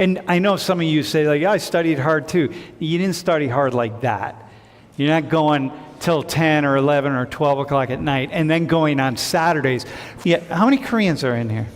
And I know some of you say, like, I studied hard too. You didn't study hard like that. You're not going till 10 or 11 or 12 o'clock at night and then going on Saturdays. Yeah, how many Koreans are in here?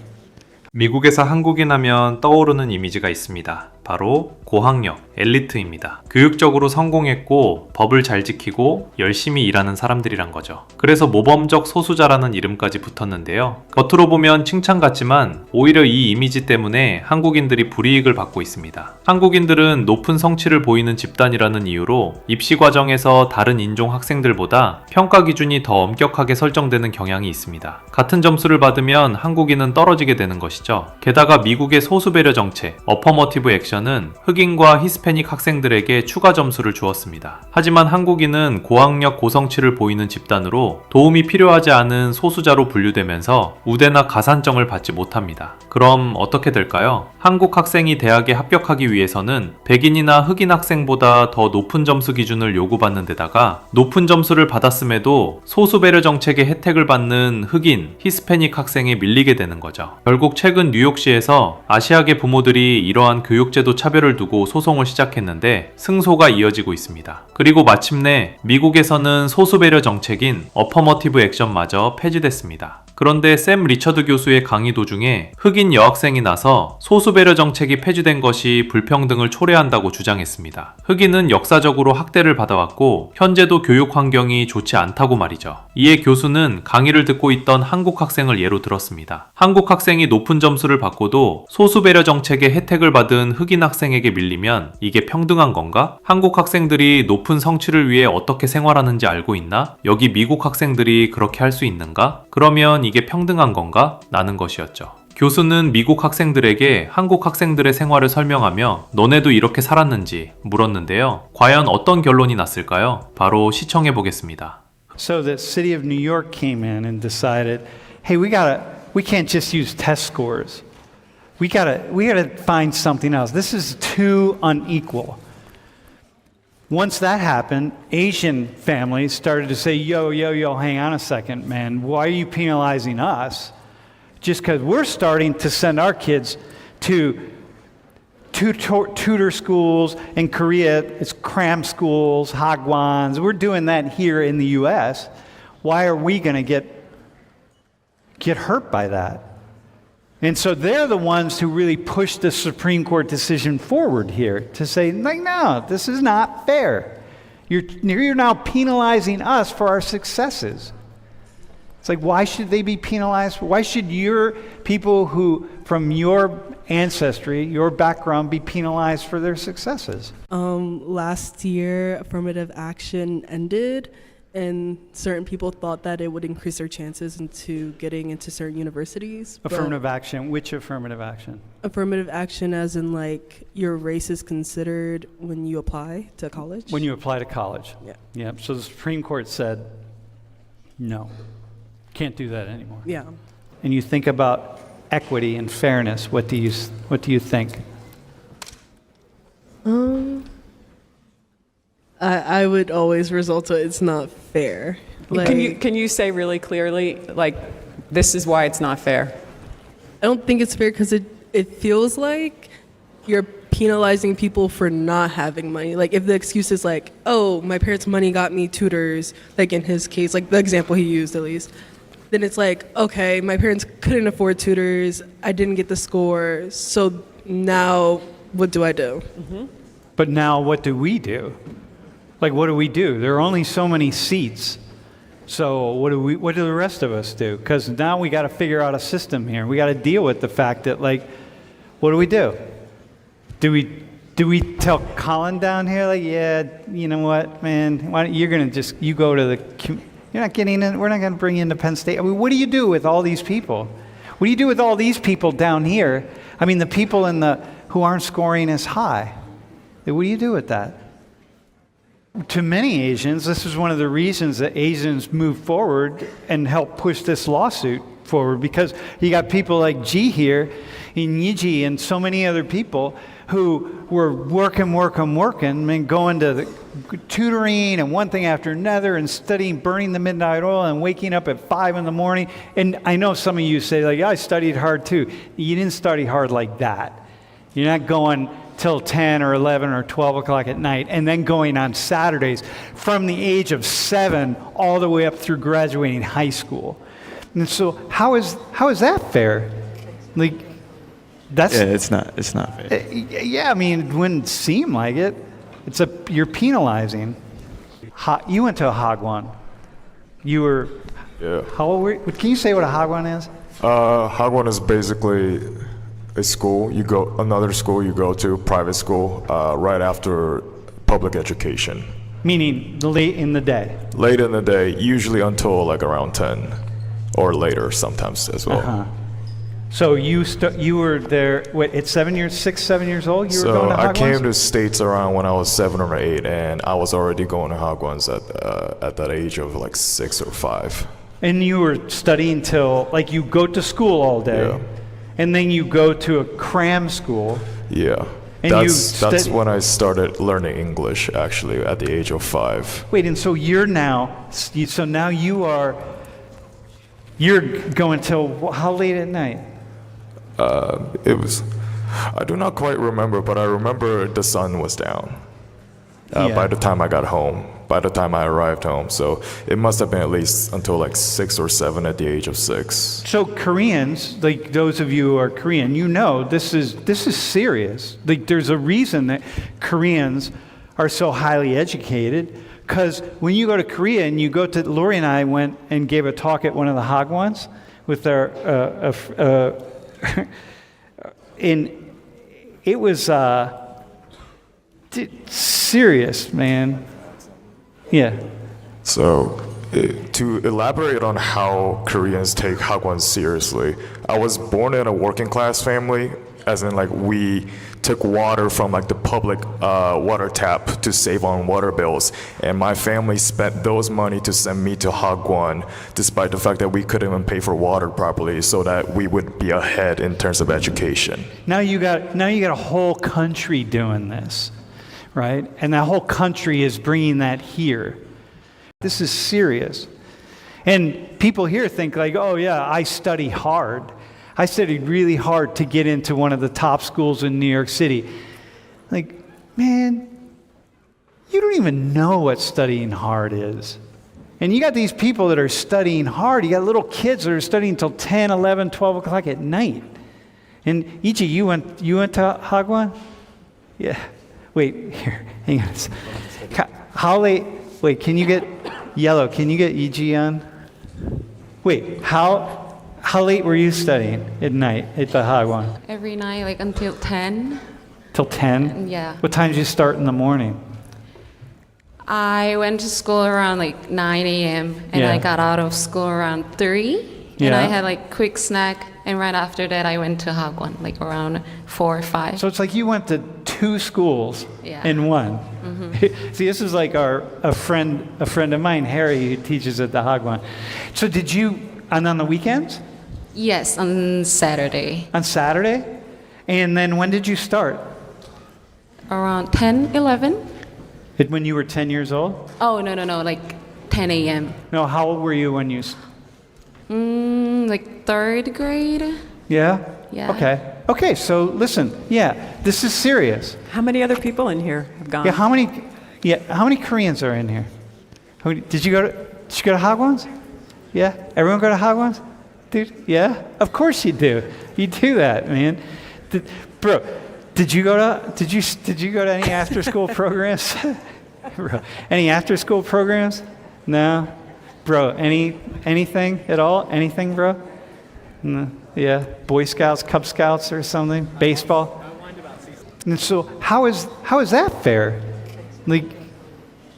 미국에서 한국인 하면 떠오르는 이미지가 있습니다. 바로 고학력, 엘리트입니다. 교육적으로 성공했고 법을 잘 지키고 열심히 일하는 사람들이란 거죠. 그래서 모범적 소수자라는 이름까지 붙었는데요. 겉으로 보면 칭찬 같지만 오히려 이 이미지 때문에 한국인들이 불이익을 받고 있습니다. 한국인들은 높은 성취를 보이는 집단이라는 이유로 입시 과정에서 다른 인종 학생들보다 평가 기준이 더 엄격하게 설정되는 경향이 있습니다. 같은 점수를 받으면 한국인은 떨어지게 되는 것이죠. 게다가 미국의 소수 배려 정책, 어퍼머티브 액션은 흑인과 히스패닉 학생들에게 추가 점수를 주었습니다. 하지만 한국인은 고학력 고성취를 보이는 집단으로 도움이 필요하지 않은 소수자로 분류되면서 우대나 가산점을 받지 못합니다. 그럼 어떻게 될까요? 한국 학생이 대학에 합격하기 위해서는 백인이나 흑인 학생보다 더 높은 점수 기준을 요구받는 데다가 높은 점수를 받았음에도 소수 배려 정책의 혜택을 받는 흑인, 히스패닉 학생에 밀리게 되는 거죠. 결국 최근 뉴욕시에서 아시아계 부모들이 이러한 교육제도 차별을 두고 소송을 시작했는데 승소가 이어지고 있습니다. 그리고 마침내 미국에서는 소수 배려 정책인 어퍼머티브 액션마저 폐지됐습니다. 그런데 샘 리처드 교수의 강의 도중에 흑인 여학생이 나서 소수 배려 정책이 폐지된 것이 불평등을 초래한다고 주장했습니다. 흑인은 역사적으로 학대를 받아왔고 현재도 교육 환경이 좋지 않다고 말이죠. 이에 교수는 강의를 듣고 있던 한국 학생을 예로 들었습니다. 한국 학생이 높은 점수를 받고도 소수 배려 정책의 혜택을 받은 흑인 학생에게 밀리면 이게 평등한 건가? 한국 학생들이 높은 성취를 위해 어떻게 생활하는지 알고 있나? 여기 미국 학생들이 그렇게 할 수 있는가? 그러면 이게 평등한 건가? 라는 것이었죠. 교수는 미국 학생들에게 한국 학생들의 생활을 설명하며 너네도 이렇게 살았는지 물었는데요. 과연 어떤 결론이 났을까요? 바로 시청해 보겠습니다. So the city of New York came in and decided, hey, we can't just use test scores. We gotta find something else. This is too unequal. Once that happened, Asian families started to say, yo, hang on a second, man. Why are you penalizing us? Just because we're starting to send our kids to tutor schools. In Korea, it's cram schools, hagwons. We're doing that here in the U.S. Why are we going to get hurt by that? And so they're the ones who really pushed the Supreme Court decision forward here to say, like, no, this is not fair. You're now penalizing us for our successes. It's like, why should they be penalized? Why should your people who, from your ancestry, your background, be penalized for their successes? Last year, affirmative action ended, and certain people thought that it would increase their chances into getting into certain universities. Affirmative action, which affirmative action? Affirmative action as in like your race is considered when you apply to college? When you apply to college. Yeah. Yeah, so the Supreme Court said, no, can't do that anymore. Yeah. And you think about equity and fairness, what do you think? I would always result to it's not fair. Like, Can you say really clearly, like, this is why it's not fair? I don't think it's fair because it feels like you're penalizing people for not having money. Like if the excuse is like, oh, my parents' money got me tutors, like in his case, like the example he used at least, then it's like, okay, my parents couldn't afford tutors, I didn't get the score, so now what do I do? Mm-hmm. But now what do we do? Like, what do we do? There are only so many seats. So what do the rest of us do? Because now we got to figure out a system here. We got to deal with the fact that, like, what do we do? Do we tell Colin down here, like, yeah, you know what, man, why don't, you go to you're not getting in, we're not going to bring you into Penn State. I mean, what do you do with all these people? What do you do with all these people down here? I mean, the people who aren't scoring as high. What do you do with that? To many Asians, this is one of the reasons that Asians moved forward and helped push this lawsuit forward, because you got people like Ji here, and Yiji, and so many other people who were working, and going to the tutoring and one thing after another and studying, burning the midnight oil and waking up at 5 in the morning. And I know some of you say, like, I studied hard too. You didn't study hard like that. You're not going till 10 or 11 or 12 o'clock at night and then going on Saturdays from the age of 7 all the way up through graduating high school. And so how is that fair? Like, that's Yeah, it's not fair. yeah, I mean, it wouldn't seem like it. You're penalizing. You went to a hagwon. You were Yeah. how old were you? Can you say what a hagwon is? Hagwon is basically a school. Another school you go to, private school, right after public education. Meaning late in the day. Late in the day, usually until like around 10 or later sometimes as well. Uh-huh. So you were there at 7 years old? You were going So to I hagwons? came to States around when I was 7 or 8, and I was already going to hagwons at that age of like 6 or 5. And you were studying till, like, you go to school all day, Yeah. and then you go to a cram school. Yeah. And you That's when I started learning English actually at the age of 5. Wait, and so you're now you're going till how late at night? I do not quite remember, but I remember the sun was down Yeah. by the time I got home, by the time I arrived home. So it must have been at least until like 6 or 7 at the age of 6. So Koreans, like those of you who are Korean, you know this is serious. Like there's a reason that Koreans are so highly educated, because when you go to Korea and you go to, Lori and I went and gave a talk at one of the hagwons with our and it was serious, man. Yeah. So to elaborate on how Koreans take hagwon seriously, I was born in a working class family, as in like we took water from like the public water tap to save on water bills, and my family spent those money to send me to hagwon, despite the fact that we couldn't even pay for water properly, so that we would be ahead in terms of education. Now you got a whole country doing this, right? And that whole country is bringing that here. This is serious. And people here think like, oh yeah, I study hard. I studied really hard to get into one of the top schools in New York City. Like, man, you don't even know what studying hard is. And you got these people that are studying hard. You got little kids that are studying until 10, 11, 12 o'clock at night. And Ichi, you went to hagwon? Yeah. Wait, here, hang on. How late? Wait, can you get Yellow? Can you get Ichi on? Wait, how late were you studying at night at the hagwon? Every night, like until 10. Till 10? Yeah. What time did you start in the morning? I went to school around like 9 a.m. and Yeah. I got out of school around 3. And Yeah. I had like quick snack, and right after that I went to hagwon, like around 4 or 5. So it's like you went to 2 schools Yeah. in one. See, this is like a friend of mine, Harry, who teaches at the hagwon. So did you, and on the weekends? Yes, on Saturday. On Saturday? And then when did you start? Around 10, 11? When you were 10 years old? Oh, no, like 10 a.m. No, how old were you when you... Like 3rd grade? Yeah? Yeah. Okay, so listen, yeah, this is serious. How many other people in here have gone? Yeah, how many Koreans are in here? Did you go to hagwons? Yeah? Everyone go to hagwons? Dude, yeah? Of course you do. You do that, man. Bro, did you go to any after school programs? Bro, any after school programs? No? Bro, anything at all? Anything, bro? No. Yeah, Boy Scouts, Cub Scouts or something? Baseball? And so how is that fair? Like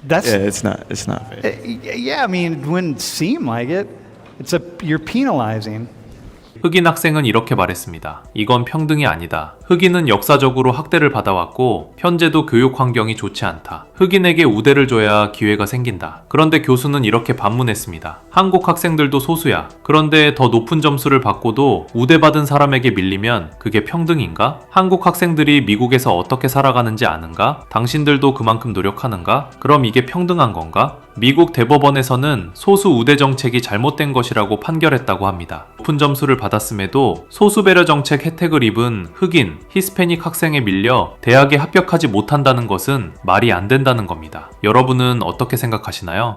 that's Yeah, it's not fair. yeah, I mean, it wouldn't seem like it. You're penalizing. 흑인 학생은 이렇게 말했습니다. 이건 평등이 아니다. 흑인은 역사적으로 학대를 받아왔고 현재도 교육 환경이 좋지 않다. 흑인에게 우대를 줘야 기회가 생긴다. 그런데 교수는 이렇게 반문했습니다. 한국 학생들도 소수야. 그런데 더 높은 점수를 받고도 우대받은 사람에게 밀리면 그게 평등인가? 한국 학생들이 미국에서 어떻게 살아가는지 아는가? 당신들도 그만큼 노력하는가? 그럼 이게 평등한 건가? 미국 대법원에서는 소수 우대 정책이 잘못된 것이라고 판결했다고 합니다. 높은 점수를 받았음에도 소수 배려 정책 혜택을 입은 흑인, 아닌 히스패닉 학생에 밀려 대학에 합격하지 못한다는 것은 말이 안 된다는 겁니다. 여러분은 어떻게 생각하시나요?